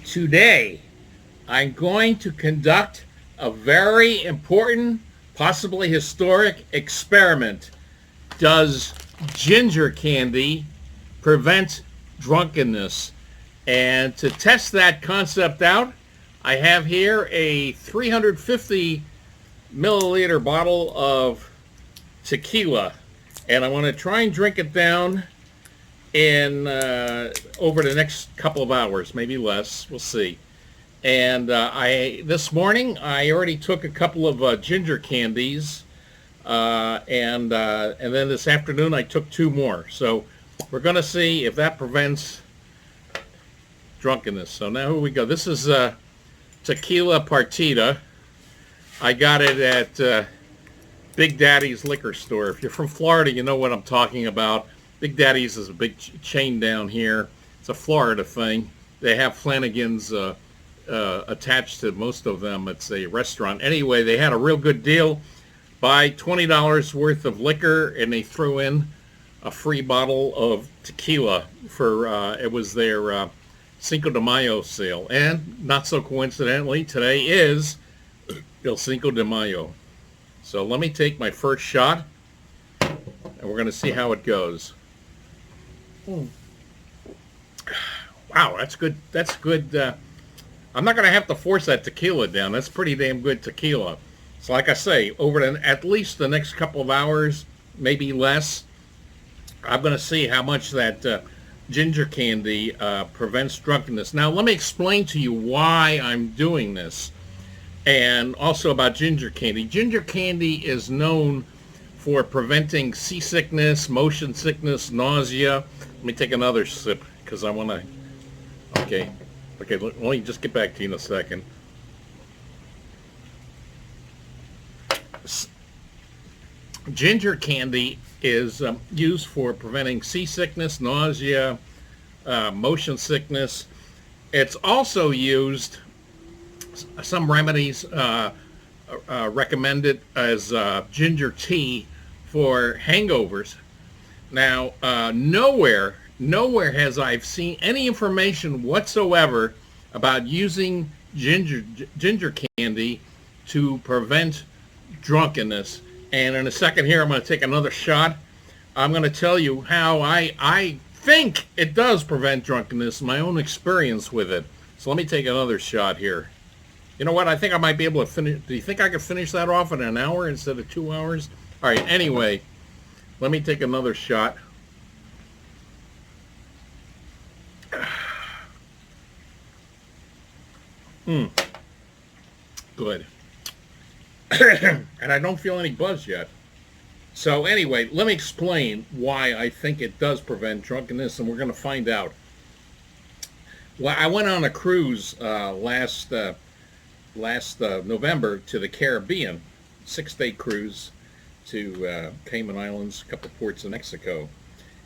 Today, I'm going to conduct a very important, possibly historic experiment. Does ginger candy prevent drunkenness? And to test that concept out, I have here a 350 milliliter bottle of tequila. And I want to try and drink it down in over the next couple of hours, maybe less. We'll see. And this morning I already took a couple of ginger candies, and then this afternoon I took two more. So we're going to see if that prevents drunkenness. So now here we go. This is Tequila Partida. I got it at Big Daddy's liquor store. If you're from Florida, you know what I'm talking about. Big Daddy's is a big chain down here. It's a Florida thing. They have Flanagan's attached to most of them. It's a restaurant. Anyway, they had a real good deal. Buy $20 worth of liquor, and they threw in a free bottle of tequila for, it was their Cinco de Mayo sale. And not so coincidentally, today is El Cinco de Mayo. So let me take my first shot, and we're going to see how it goes. Wow, that's good. That's good. I'm not going to have to force that tequila down. That's pretty damn good tequila. So like I say, over at least the next couple of hours, maybe less, I'm going to see how much that ginger candy prevents drunkenness. Now, let me explain to you why I'm doing this, and also about ginger candy. Ginger candy is known for preventing seasickness, motion sickness, nausea. Let me take another sip because I want to... Okay, let me just get back to you in a second. Ginger candy is used for preventing seasickness, nausea, motion sickness. It's also used, some remedies recommend it as ginger tea for hangovers. Now, nowhere has I've seen any information whatsoever about using ginger candy to prevent drunkenness. And in a second here, I'm going to take another shot. I'm going to tell you how I think it does prevent drunkenness, my own experience with it. So let me take another shot here. You know what? I think I might be able to finish. Do you think I could finish that off in an hour instead of 2 hours? All right, anyway, let me take another shot. Good. And I don't feel any buzz yet. So anyway, let me explain why I think it does prevent drunkenness, and we're going to find out. Well, I went on a cruise last November to the Caribbean, 6-day cruise to Cayman Islands, a couple ports in Mexico.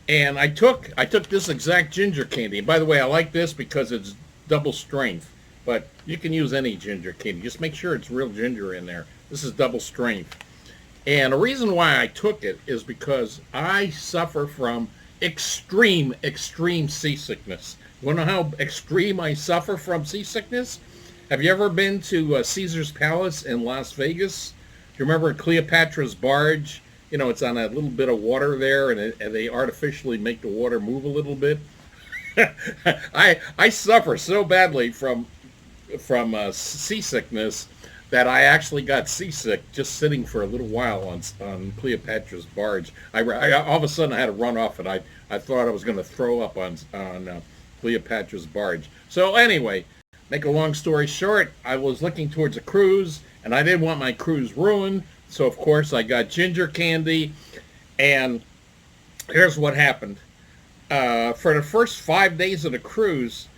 And I took this exact ginger candy. And by the way, I like this because it's double strength. But you can use any ginger candy. Just make sure it's real ginger in there. This is double strength. And the reason why I took it is because I suffer from extreme seasickness. You want to know how extreme I suffer from seasickness? Have you ever been to Caesar's Palace in Las Vegas? Do you remember Cleopatra's barge? You know, it's on a little bit of water there, and they artificially make the water move a little bit. I suffer so badly from seasickness that I actually got seasick just sitting for a little while on Cleopatra's barge. I all of a sudden I had to run off it. I thought I was going to throw up on Cleopatra's barge. So anyway, make a long story short, I was looking towards a cruise, and I didn't want my cruise ruined. So of course I got ginger candy, and here's what happened. For the first 5 days of the cruise,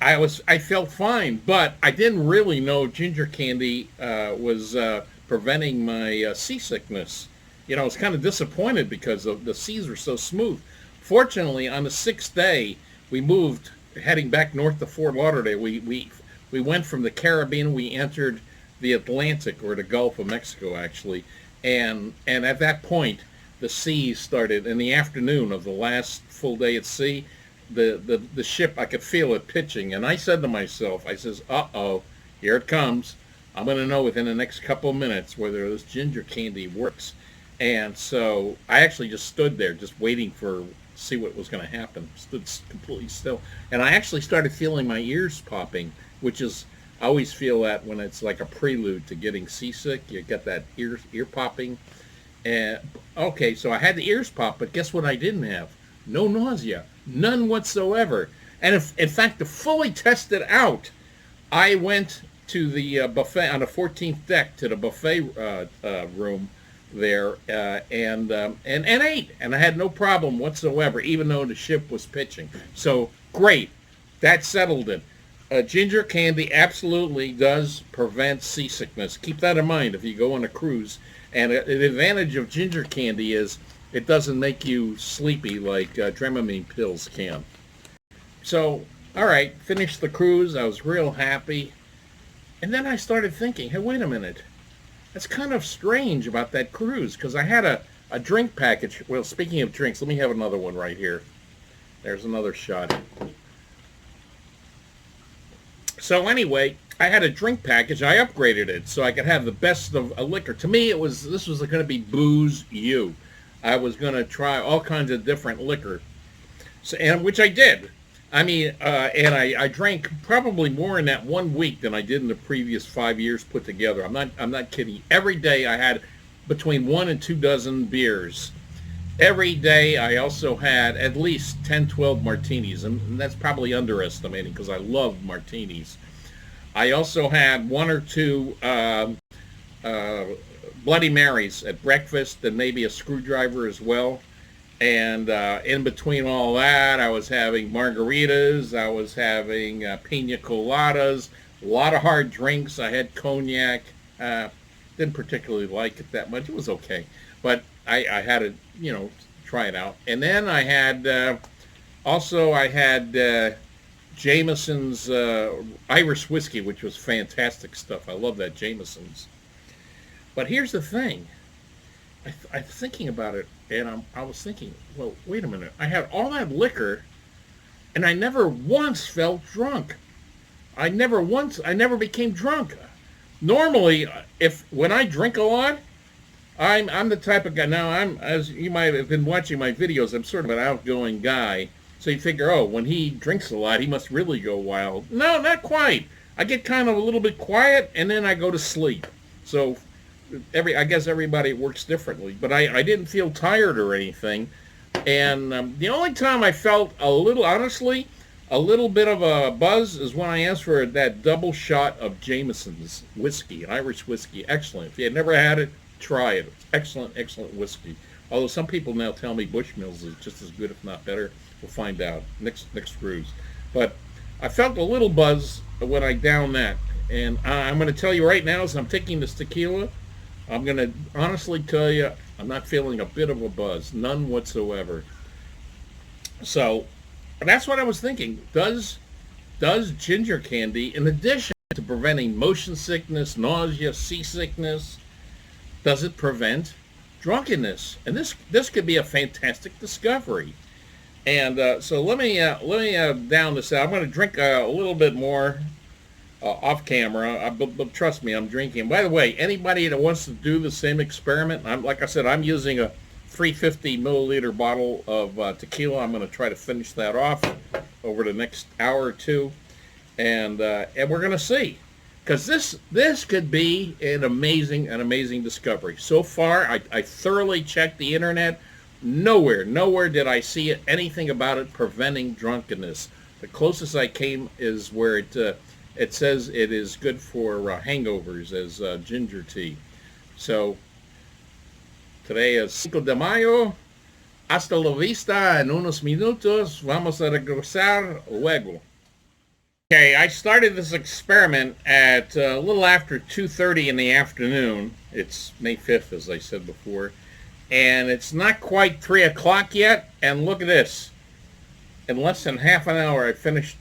I felt fine, but I didn't really know ginger candy was preventing my seasickness. You know, I was kind of disappointed because the seas were so smooth. Fortunately, on the 6th day, we moved, heading back north to Fort Lauderdale. We went from the Caribbean, we entered the Atlantic, or the Gulf of Mexico, actually, and at that point, the seas started, in the afternoon of the last full day at sea, the ship, I could feel it pitching. And I said to myself, I says, uh-oh, here it comes. I'm going to know within the next couple of minutes whether this ginger candy works. And so I actually just stood there just waiting for see what was going to happen. Stood completely still. And I actually started feeling my ears popping, which is, I always feel that when it's like a prelude to getting seasick. You get that ear popping. And okay, so I had the ears pop, but guess what I didn't have? No nausea. None whatsoever. And if, in fact, to fully test it out, I went to the buffet on the 14th deck to the buffet room there and ate, and I had no problem whatsoever, even though the ship was pitching. So great, that settled it. Ginger candy absolutely does prevent seasickness. Keep that in mind if you go on a cruise. And the advantage of ginger candy is it doesn't make you sleepy like Dramamine pills can. So, all right, finished the cruise. I was real happy. And then I started thinking, hey, wait a minute. That's kind of strange about that cruise, because I had a drink package. Well, speaking of drinks, let me have another one right here. There's another shot. So anyway, I had a drink package. I upgraded it so I could have the best of a liquor. To me, this was going to be booze you. I was going to try all kinds of different liquor, so, and which I did. I mean, and I drank probably more in that 1 week than I did in the previous 5 years put together. I'm not kidding. Every day I had between 1 and 2 dozen beers. Every day I also had at least 10, 12 martinis, and that's probably underestimating because I love martinis. I also had 1 or 2 Bloody Marys at breakfast, and maybe a screwdriver as well. And in between all that, I was having margaritas, I was having pina coladas, a lot of hard drinks. I had cognac. Didn't particularly like it that much. It was okay. But I had to, try it out. And then I had, I had Jameson's Irish whiskey, which was fantastic stuff. I love that Jameson's. But here's the thing. I'm thinking about it, and I was thinking, well, wait a minute. I had all that liquor, and I never once felt drunk. I never became drunk. Normally, when I drink a lot, I'm the type of guy. Now, as you might have been watching my videos, I'm sort of an outgoing guy. So you figure, when he drinks a lot, he must really go wild. No, not quite. I get kind of a little bit quiet, and then I go to sleep. So I guess everybody works differently, but I didn't feel tired or anything. And the only time I felt a little bit of a buzz is when I asked for that double shot of Jameson's whiskey, Irish whiskey. Excellent. If you had never had it, try it. It's excellent, excellent whiskey. Although some people now tell me Bushmills is just as good, if not better. We'll find out next cruise. But I felt a little buzz when I downed that. And I'm going to tell you right now, as I'm taking this tequila, I'm going to honestly tell you, I'm not feeling a bit of a buzz. None whatsoever. So that's what I was thinking. Does ginger candy, in addition to preventing motion sickness, nausea, seasickness, does it prevent drunkenness? And this could be a fantastic discovery. And so let me down this out. I'm going to drink a little bit more off camera, but trust me, I'm drinking. By the way, anybody that wants to do the same experiment, like I said, I'm using a 350 milliliter bottle of tequila. I'm going to try to finish that off over the next hour or two, and we're going to see, because this could be an amazing discovery. So far, I thoroughly checked the internet. Nowhere did I see anything about it preventing drunkenness. The closest I came is where it says it is good for hangovers as ginger tea. So today is 5 de Mayo. Hasta la vista. En unos minutos vamos a regresar luego. Okay, I started this experiment at a little after 2:30 in the afternoon. It's May 5th, as I said before. And it's not quite 3 o'clock yet. And look at this. In less than half an hour, I finished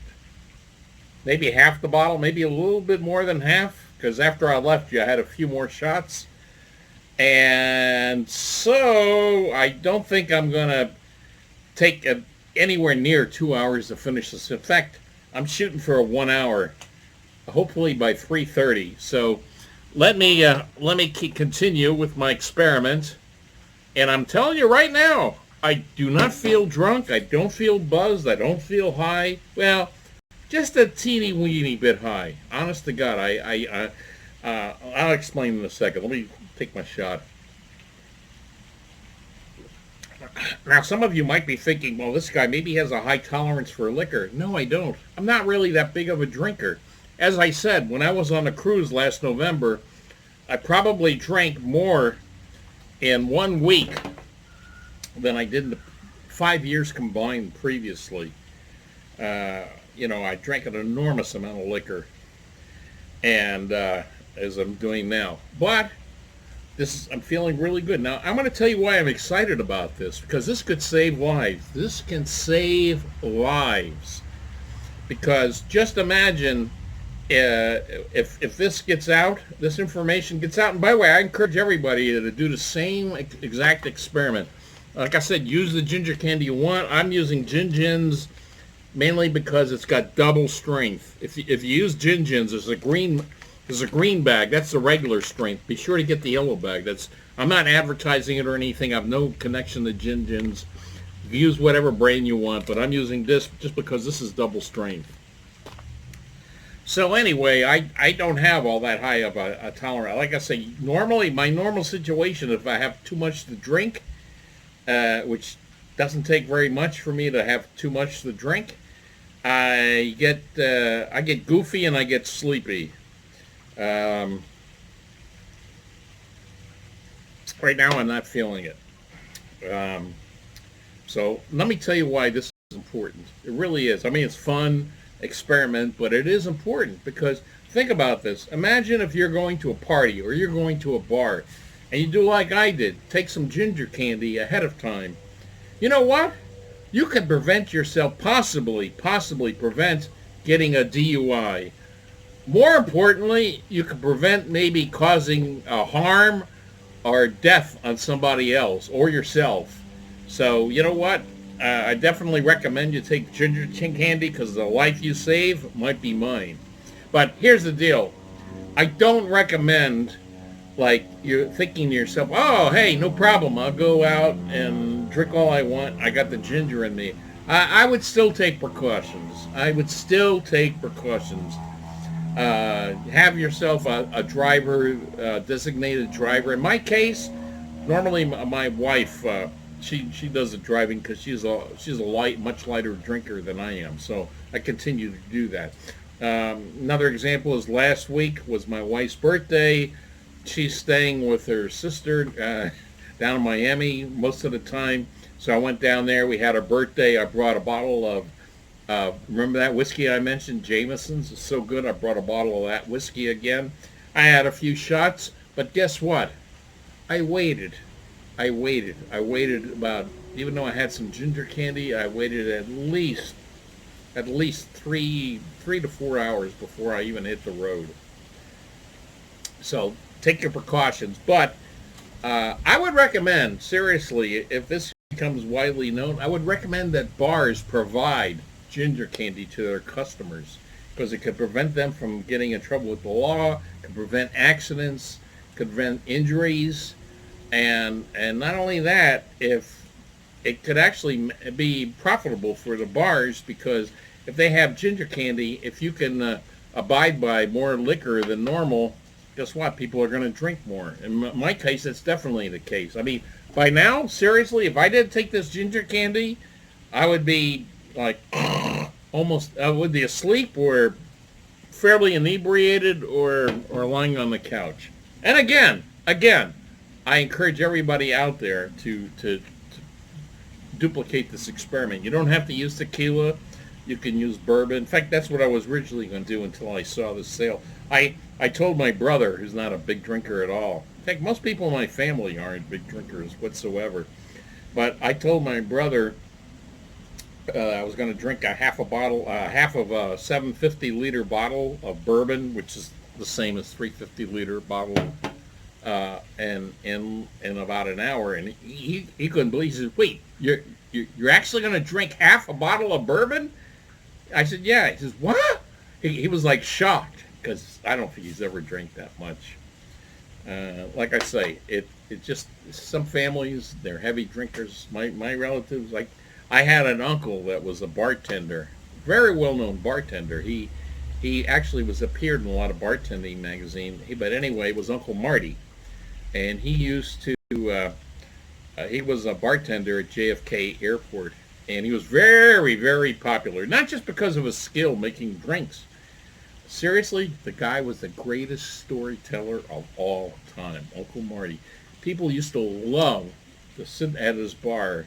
maybe half the bottle, maybe a little bit more than half, because after I left you, I had a few more shots. And so I don't think I'm going to take anywhere near 2 hours to finish this. In fact, I'm shooting for a 1 hour, hopefully by 3:30. So let me continue with my experiment. And I'm telling you right now, I do not feel drunk. I don't feel buzzed. I don't feel high. Well, just a teeny weeny bit high. Honest to God, I'll explain in a second. Let me take my shot. Now, some of you might be thinking, well, this guy maybe has a high tolerance for liquor. No, I don't. I'm not really that big of a drinker. As I said, when I was on a cruise last November, I probably drank more in 1 week than I did in the 5 years combined previously. I drank an enormous amount of liquor, and as I'm doing now. But I'm feeling really good. Now, I'm going to tell you why I'm excited about this, because this could save lives. This can save lives. Because just imagine if this gets out, this information gets out. And by the way, I encourage everybody to do the same exact experiment. Like I said, use the ginger candy you want. I'm using Gin Gins mainly because it's got double strength. If you use Gin Gins, there's a green bag. That's the regular strength. Be sure to get the yellow bag. I'm not advertising it or anything. I have no connection to Gin Gins. Use whatever brand you want, but I'm using this just because this is double strength. So anyway, I don't have all that high of a tolerance. Like I say, normally, my normal situation, if I have too much to drink, which doesn't take very much for me to have too much to drink, I get goofy and I get sleepy. Right now, I'm not feeling it. So let me tell you why this is important. It really is. I mean, it's fun experiment, but it is important because think about this. Imagine if you're going to a party or you're going to a bar and you do like I did, take some ginger candy ahead of time. You know what? You can prevent yourself, possibly prevent getting a DUI. More importantly, you can prevent maybe causing harm or death on somebody else or yourself. So, you know what? I definitely recommend you take ginger candy because the life you save might be mine. But here's the deal. I don't recommend, like, you're thinking to yourself, oh, hey, no problem. I'll go out and drink all I want. I got the ginger in me. I would still take precautions. Have yourself a driver, designated driver. In my case, normally my wife, she does the driving because she's a much lighter drinker than I am. So I continue to do that. Another example is last week was my wife's birthday. She's staying with her sister down in Miami most of the time. So I went down there. We had her birthday. I brought a bottle of, remember that whiskey I mentioned, Jameson's? It's so good. I brought a bottle of that whiskey again. I had a few shots, but guess what? I waited about, even though I had some ginger candy, I waited at least 3 to 4 hours before I even hit the road. So take your precautions. But I would recommend, seriously, if this becomes widely known, I would recommend that bars provide ginger candy to their customers because it could prevent them from getting in trouble with the law, could prevent accidents, could prevent injuries. And not only that, if it could actually be profitable for the bars because if they have ginger candy, if you can abide by more liquor than normal, guess what? People are going to drink more. In my case, that's definitely the case. I mean, by now, seriously, if I didn't take this ginger candy, I would be like almost, I would be asleep or fairly inebriated or lying on the couch. And again, I encourage everybody out there to duplicate this experiment. You don't have to use tequila. You can use bourbon. In fact, that's what I was originally going to do until I saw this sale. I told my brother, who's not a big drinker at all. In fact, most people in my family aren't big drinkers whatsoever. But I told my brother I was going to drink half of a 750-liter bottle of bourbon, which is the same as 350-liter bottle and in about an hour, and he couldn't believe. He says, "Wait, you're actually going to drink half a bottle of bourbon?" I said, "Yeah." He says, "What?" He was like shocked because I don't think he's ever drank that much. Like I say, it just some families they're heavy drinkers. My relatives, like I had an uncle that was a bartender, very well known bartender. He actually was appeared in a lot of bartending magazine. But anyway, it was Uncle Marty, and he used to. He was a bartender at JFK Airport, and he was very, very popular. Not just because of his skill making drinks. Seriously, the guy was the greatest storyteller of all time, Uncle Marty. People used to love to sit at his bar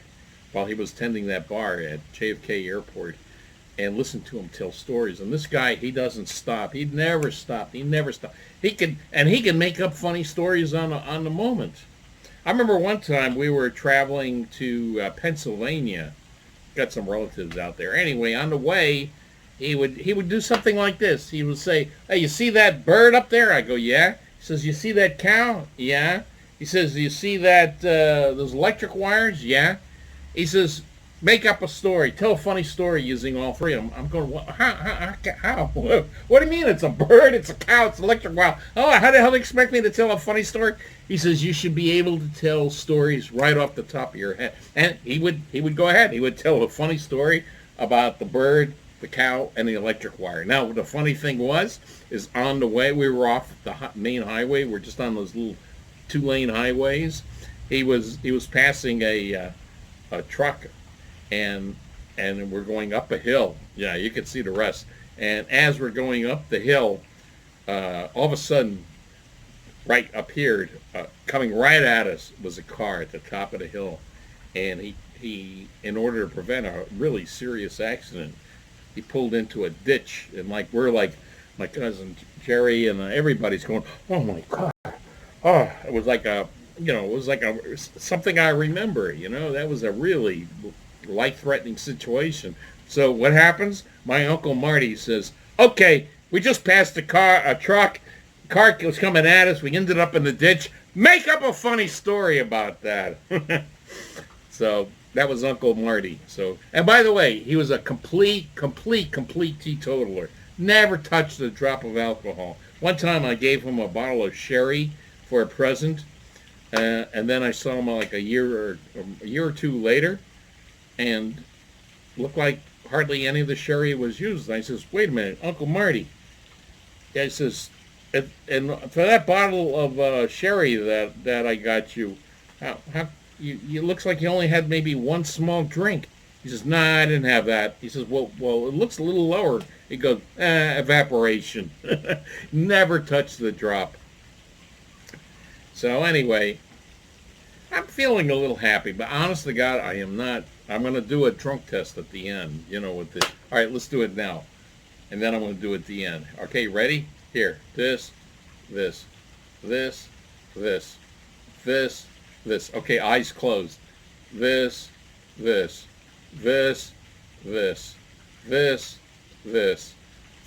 while he was tending that bar at JFK Airport and listen to him tell stories. And this guy, he doesn't stop. He never stopped. He never stopped. He can make up funny stories on the moment. I remember one time we were traveling to Pennsylvania. Got some relatives out there. Anyway, on the way, he would do something like this. He would say, "Hey, you see that bird up there?" I go, "Yeah." He says, "You see that cow?" "Yeah." He says, "You see that those electric wires?" "Yeah." He says, "Make up a story. Tell a funny story using all three of them." I'm going, what? How? What do you mean? It's a bird, it's a cow, it's electric wire. Oh, how the hell do you expect me to tell a funny story? He says, "You should be able to tell stories right off the top of your head." And he would go ahead. He would tell a funny story about the bird, the cow, and the electric wire. Now, the funny thing is on the way, we were off the main highway. We're just on those little 2-lane highways. He was passing a truck, and we're going up a hill. Yeah, you can see the rest. And as we're going up the hill, all of a sudden, right appeared, coming right at us was a car at the top of the hill. And he in order to prevent a really serious accident, he pulled into a ditch. And we're like, my cousin Jerry and everybody's going, "Oh my God." Oh, it was like something I remember, that was a really life-threatening situation. So what happens? My Uncle Marty says, "Okay, we just passed a truck. Car was coming at us. We ended up in the ditch. Make up a funny story about that." So that was Uncle Marty. So, and by the way, he was a complete teetotaler. Never touched a drop of alcohol. One time I gave him a bottle of sherry for a present, and then I saw him like a year or two later, and looked like hardly any of the sherry was used. And I says, "Wait a minute, Uncle Marty." Yeah, he says, and for that bottle of sherry that I got you, how you looks like you only had maybe one small drink. He says, "Nah, I didn't have that." He says, well, it looks a little lower." He goes, "Evaporation." Never touched the drop. So anyway, I'm feeling a little happy, but honest to God, I am not. I'm going to do a drunk test at the end, with this. All right, let's do it now. And then I'm going to do it at the end. Okay, ready? Here, this. Okay, eyes closed. This.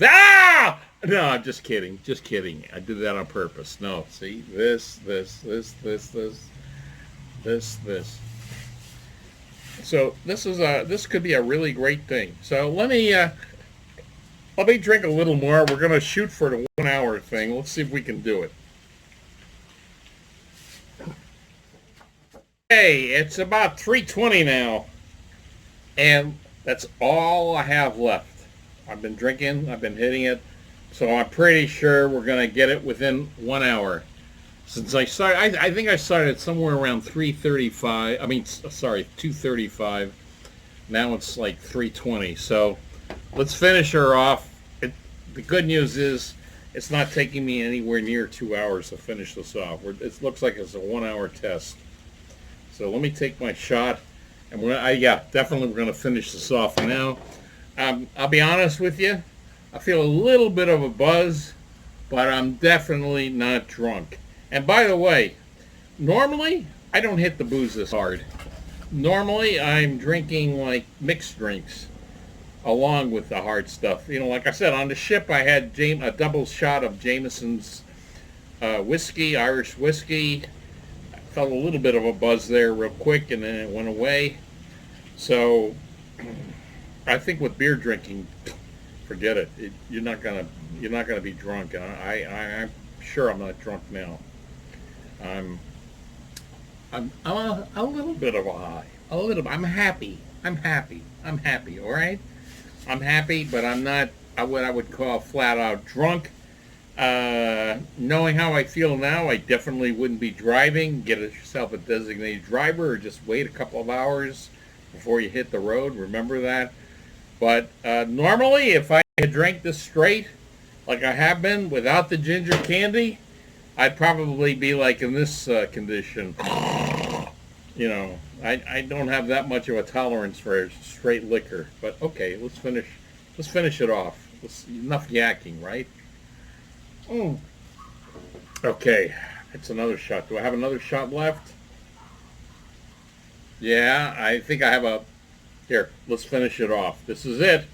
Ah! No, I'm just kidding. Just kidding. I did that on purpose. No, see? This. So this could be a really great thing. So let me drink a little more. We're gonna shoot for the 1 hour thing. Let's see if we can do it. Hey, it's about 3:20 now, and that's all I have left. I've been drinking. I've been hitting it. So I'm pretty sure we're going to get it within 1 hour. Since I started, I think I started somewhere around 3:35. 2:35. Now it's like 3:20. So let's finish her off. The good news is it's not taking me anywhere near 2 hours to finish this off. It looks like it's a 1 hour test. So let me take my shot, and definitely we're going to finish this off now. I'll be honest with you. I feel a little bit of a buzz, but I'm definitely not drunk. And by the way, normally I don't hit the booze this hard. Normally I'm drinking like mixed drinks along with the hard stuff. Like I said, on the ship I had a double shot of Jameson's whiskey, Irish whiskey. I felt a little bit of a buzz there real quick, and then it went away. So I think with beer drinking, forget it. You're not gonna be drunk. And I'm sure I'm not drunk now. I'm a little bit of a high. A little. I'm happy. I'm happy. I'm happy. All right. I'm happy, but I'm not what I would call flat out drunk. Knowing how I feel now, I definitely wouldn't be driving. Get yourself a designated driver, or just wait a couple of hours before you hit the road. Remember that. But normally, if I had drank this straight, like I have been, without the ginger candy, I'd probably be like in this condition. You know, I don't have that much of a tolerance for straight liquor. But okay, let's finish it off. Enough yakking, right? Mm. Okay, it's another shot. Do I have another shot left? Yeah, I think I have a... Here, let's finish it off. This is it.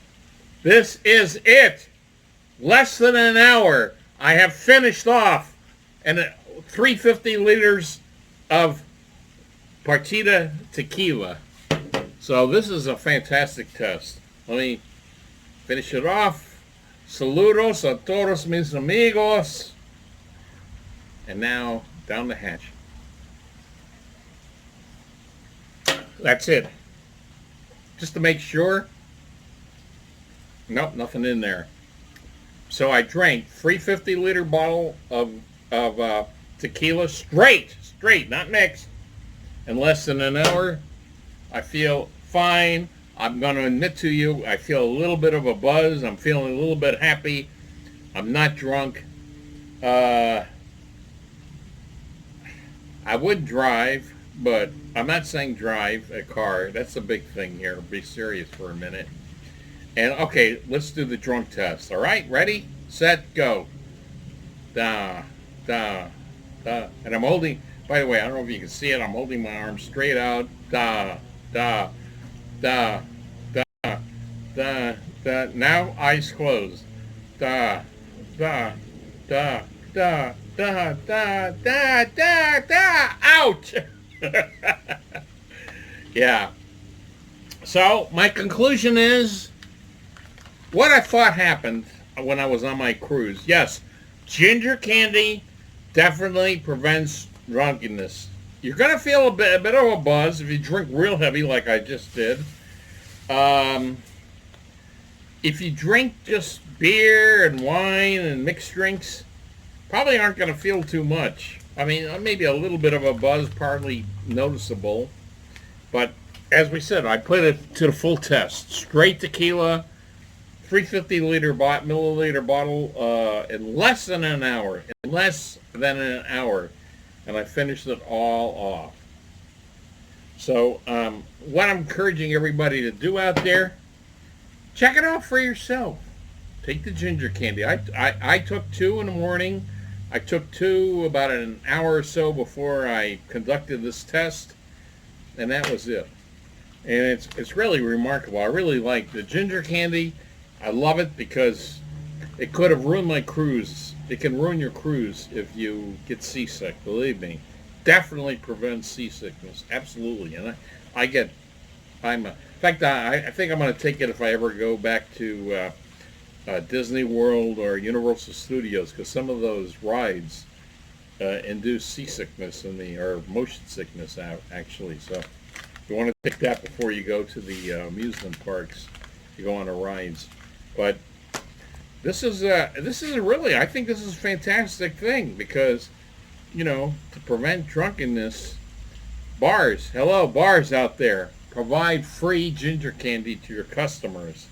This is it. Less than an hour. I have finished off. And 350 liters of Partida Tequila. So this is a fantastic test. Let me finish it off. Saludos a todos mis amigos. And now, down the hatch. That's it. Just to make sure. Nope, nothing in there. So I drank 350-liter bottle of tequila straight, not mixed, in less than an hour. I feel fine. I'm going to admit to you, I feel a little bit of a buzz. I'm feeling a little bit happy. I'm not drunk. I would drive, but I'm not saying drive a car. That's a big thing here. Be serious for a minute. And okay, let's do the drunk test. All right, ready, set, go. Da, da, da. And I'm holding, by the way, I don't know if you can see it, I'm holding my arm straight out. Da, da, da, da, da, da. Now eyes closed. Da, da, da, da, da, da, da, da, da. Out! Yeah. So my conclusion is what I thought happened when I was on my cruise. Yes, ginger candy definitely prevents drunkenness. You're going to feel a bit of a buzz if you drink real heavy like I just did. If you drink just beer and wine and mixed drinks, probably aren't going to feel too much. I mean, maybe a little bit of a buzz, partly noticeable. But as we said, I put it to the full test. Straight tequila, 350-milliliter bottle in less than an hour. In less than an hour. And I finished it all off. So what I'm encouraging everybody to do out there, check it out for yourself. Take the ginger candy. I took 2 in the morning. I took 2 about an hour or so before I conducted this test, and that was it. And it's really remarkable. I really like the ginger candy. I love it because it could have ruined my cruise. It can ruin your cruise if you get seasick, believe me. Definitely prevents seasickness, absolutely. And in fact, I think I'm going to take it if I ever go back to Disney World or Universal Studios, because some of those rides induce seasickness or motion sickness actually. So you want to take that before you go to the amusement parks. You go on the rides. But this is really, I think this is a fantastic thing because, to prevent drunkenness, hello bars out there, provide free ginger candy to your customers.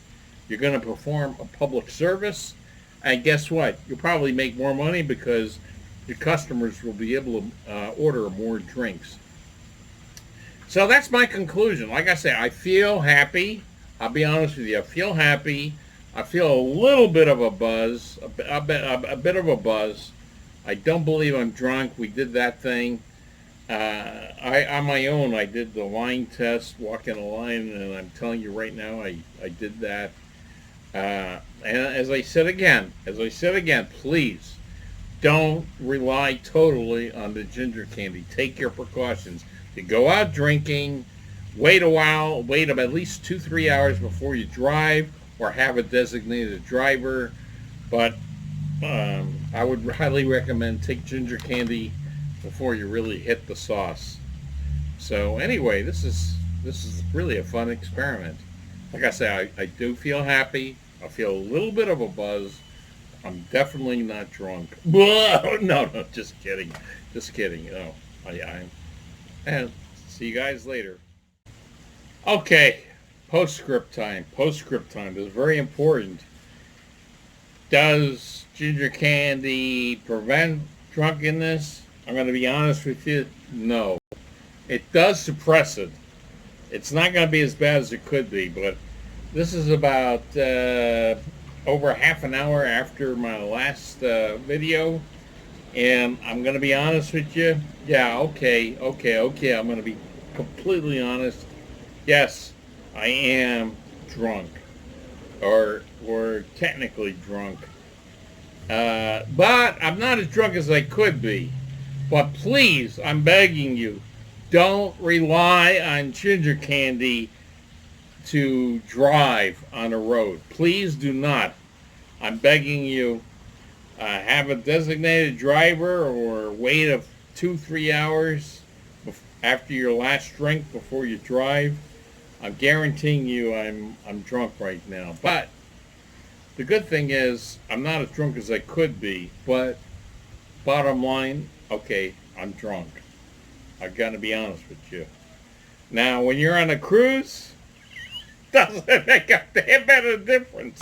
You're going to perform a public service, and guess what? You'll probably make more money because your customers will be able to order more drinks. So that's my conclusion. Like I say, I feel happy. I'll be honest with you. I feel happy. I feel a little bit of a buzz, a bit of a buzz. I don't believe I'm drunk. We did that thing. On my own, I did the line test, walking a line, and I'm telling you right now, I did that. And as I said again, please don't rely totally on the ginger candy. Take your precautions. If you go out drinking, wait a while, wait at least 2-3 hours before you drive, or have a designated driver. But I would highly recommend take ginger candy before you really hit the sauce. So anyway, this is really a fun experiment. Like I say, I do feel happy. I feel a little bit of a buzz. I'm definitely not drunk. No, no, just kidding. Just kidding. No, and see you guys later. Okay, postscript time. Postscript time. This is very important. Does ginger candy prevent drunkenness? I'm going to be honest with you. No. It does suppress it. It's not going to be as bad as it could be, but this is about over half an hour after my last video, and I'm going to be honest with you. Yeah, okay. I'm going to be completely honest. Yes, I am drunk, or technically drunk, but I'm not as drunk as I could be. But please, I'm begging you, don't rely on ginger candy to drive on the road. Please do not. I'm begging you, have a designated driver, or wait 2-3 hours after your last drink before you drive. I'm guaranteeing you I'm drunk right now. But the good thing is I'm not as drunk as I could be, but bottom line, okay, I'm drunk. I've got to be honest with you. Now, when you're on a cruise, doesn't make a damn bit of difference.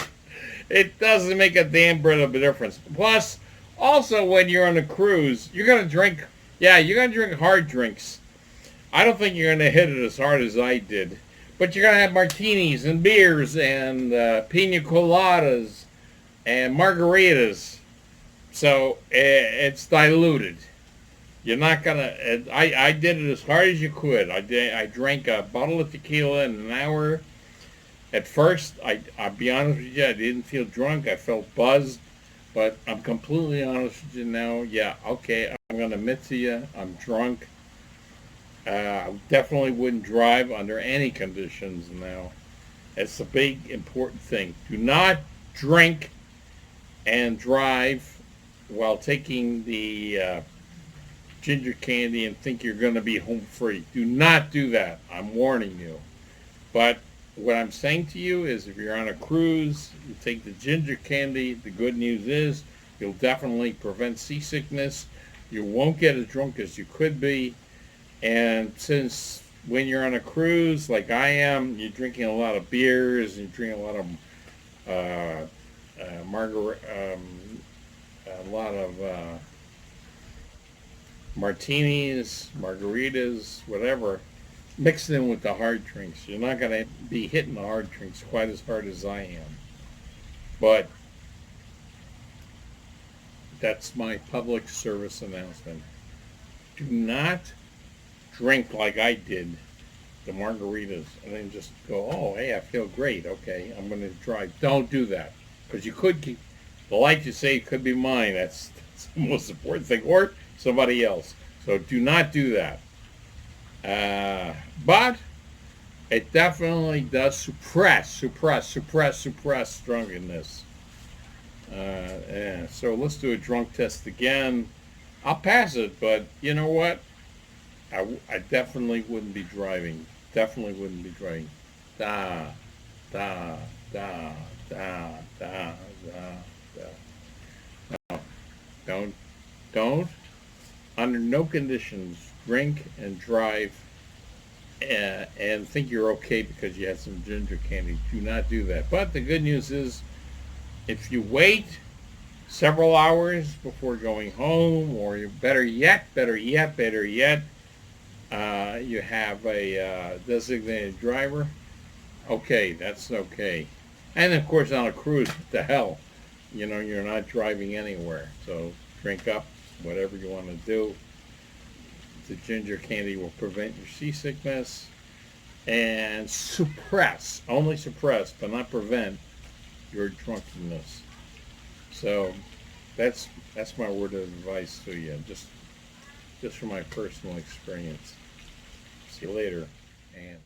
It doesn't make a damn bit of a difference. Plus, also when you're on a cruise, you're going to drink, you're going to drink hard drinks. I don't think you're going to hit it as hard as I did. But you're going to have martinis and beers and pina coladas and margaritas. So it's diluted. You're not going to, I did it as hard as you could. I drank a bottle of tequila in an hour. At first, I'll be honest with you, I didn't feel drunk. I felt buzzed. But I'm completely honest with you now. Yeah, okay, I'm going to admit to you, I'm drunk. I definitely wouldn't drive under any conditions now. It's a big, important thing. Do not drink and drive while taking the ginger candy and think you're going to be home free. Do not do that. I'm warning you. But what I'm saying to you is, if you're on a cruise, you take the ginger candy. The good news is you'll definitely prevent seasickness. You won't get as drunk as you could be. And since when you're on a cruise, like I am, you're drinking a lot of beers, and you're drinking a lot of martinis, margaritas, whatever, mixed in with the hard drinks. You're not going to be hitting the hard drinks quite as hard as I am. But that's my public service announcement. Do not drink like I did, the margaritas, and then just go, oh, hey, I feel great. Okay, I'm going to drive. Don't do that, because you could keep, the light you say could be mine. That's the most important thing, or somebody else. So do not do that. But it definitely does suppress drunkenness. So let's do a drunk test again. I'll pass it, but you know what? I definitely wouldn't be driving. Definitely wouldn't be driving. Da, da, da, da, da, da, da. No, don't, under no conditions, drink and drive and think you're okay because you had some ginger candy. Do not do that. But the good news is, if you wait several hours before going home, or you better yet, you have a designated driver, okay, that's okay. And of course, on a cruise, what the hell, you're not driving anywhere. So drink up, whatever you want to do. The ginger candy will prevent your seasickness and only suppress, but not prevent your drunkenness. So That's that's my word of advice to you. Just from my personal experience. See you later, and.